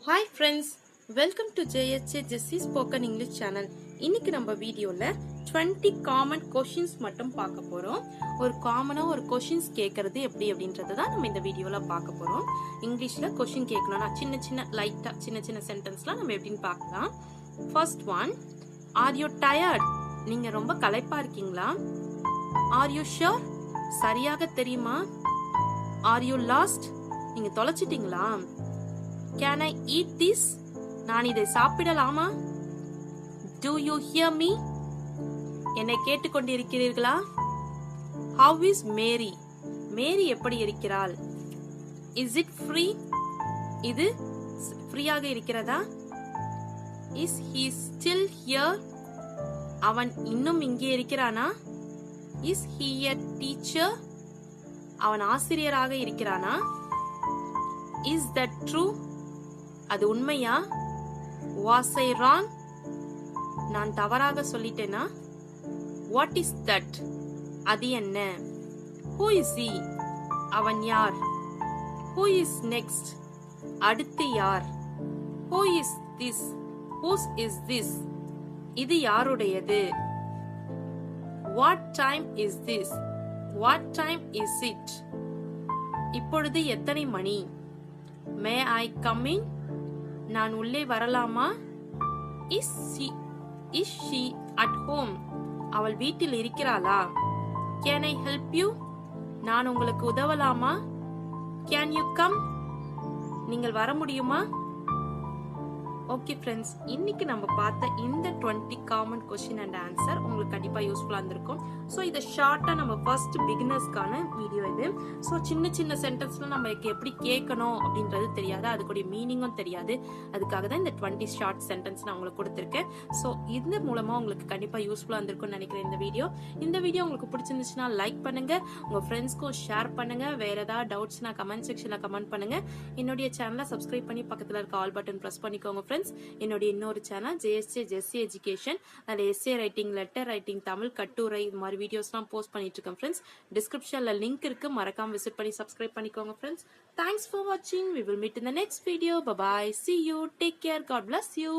Hi friends, welcome to JHA Jessie Spoken English channel. இன்னைக்கு நம்ம வீடியோல 20 காமன் கொஷின்ஸ் மட்டும் பார்க்க போறோம். ஒரு காமனா ஒரு கொஷின்ஸ் கேட்கறது எப்படி அப்படின்றத தான் நம்ம இந்த வீடியோல பார்க்க போறோம். இங்கிலீஷ்ல கொஷின் கேட்கணும்னா சின்ன சின்ன சென்டென்ஸ்லாம் நம்ம எப்படின்னு பார்க்கலாம். First one, are you tired? நீங்க ரொம்ப களைப்பா இருக்கீங்களா? Are you sure? சரியாக தெரியுமா? Are you last? நீங்க தொலைச்சிட்டீங்களா? Can I eat this? நான் இதை சாப்பிடலாமா? Do you hear me? என்னை கேட்டுக்கொண்டிருக்கிறீர்களா? How is Mary? மேரி எப்படி இருக்கிறாள்? Is it free? இது ஃப்ரீயாக இருக்கிறதா? Is he still here? அவன் இன்னும் இங்கே இருக்கிறானா? Is he a teacher? அவன் ஆசிரியராக இருக்கிறானா? Is that true? அது உண்மையா? Was I wrong? நான் தவறாக சொல்லிட்டேனா? What is that? அது என்ன? Who is he? அவன் யார்? Who is next? அடுத்து யார்? Who is this? Whose is this? இது யாருடையது? What time is this? What time is it? இப்பொழுது எத்தனை மணி? May I come in? நான் உள்ளே வரலாமா? Is she at home? அவள் வீட்டில் இருக்கிறாளா? Can I help you? நான் உங்களுக்கு உதவலாமா? Can you come? நீங்கள் வர முடியுமா? ஓகே ஃப்ரெண்ட்ஸ், இன்னைக்கு நம்ம பார்த்த இந்த 20 காமன் கொஸ்டின் அண்ட் ஆன்சர் உங்களுக்கு கண்டிப்பா யூஸ்ஃபுல்லா இருந்திருக்கும். ஸோ இதை ஷார்ட்டா நம்ம ஃபர்ஸ்ட் பிகினர்ஸ்க்கான வீடியோ இது. ஸோ சின்ன சின்ன சென்டென்ஸ்ல நம்ம எப்படி கேட்கணும் அப்படின்றது தெரியாது, அதுக்குடைய மீனிங்கும் தெரியாது. அதுக்காக தான் இந்த 20 ஷார்ட் சென்டென்ஸ் நான் உங்களுக்கு கொடுத்துருக்கேன். ஸோ இந்த மூலமா உங்களுக்கு கண்டிப்பா யூஸ்ஃபுல்லா இருந்திருக்கும்னு நினைக்கிறேன் இந்த வீடியோ உங்களுக்கு பிடிச்சிருந்துச்சுன்னா லைக் பண்ணுங்க, உங்க ஃப்ரெண்ட்ஸ்க்கும் ஷேர் பண்ணுங்க. வேற ஏதாவது டவுட்ஸ்னா கமெண்ட் செக்ஷன்ல கமெண்ட் பண்ணுங்க. என்னுடைய சேனலை சப்ஸ்கிரைப் பண்ணி பக்கத்துல இருக்க ஆல் பட்டன் பிரஸ் பண்ணிக்கோங்க ஃப்ரெண்ட்ஸ். என்னுடைய இன்னொரு சேனல் JSJ Jessie எஜுகேஷன், அதில் S A writing, letter writing, Tamil கட்டுரை, இது மாதிரி வீடியோஸ்லாம் போஸ்ட் பண்ணிட்டு இருக்கேன் ஃப்ரெண்ட்ஸ். டிஸ்கிரிப்ஷன்ல லிங்க் இருக்கு, மறக்காம விசிட் பண்ணி சப்ஸ்கிரைப் பண்ணிக்கோங்க ஃப்ரெண்ட்ஸ். தேங்க்ஸ் ஃபார் வாட்சிங். We will meet in the next video. Bye bye. See you. Take care. God bless you.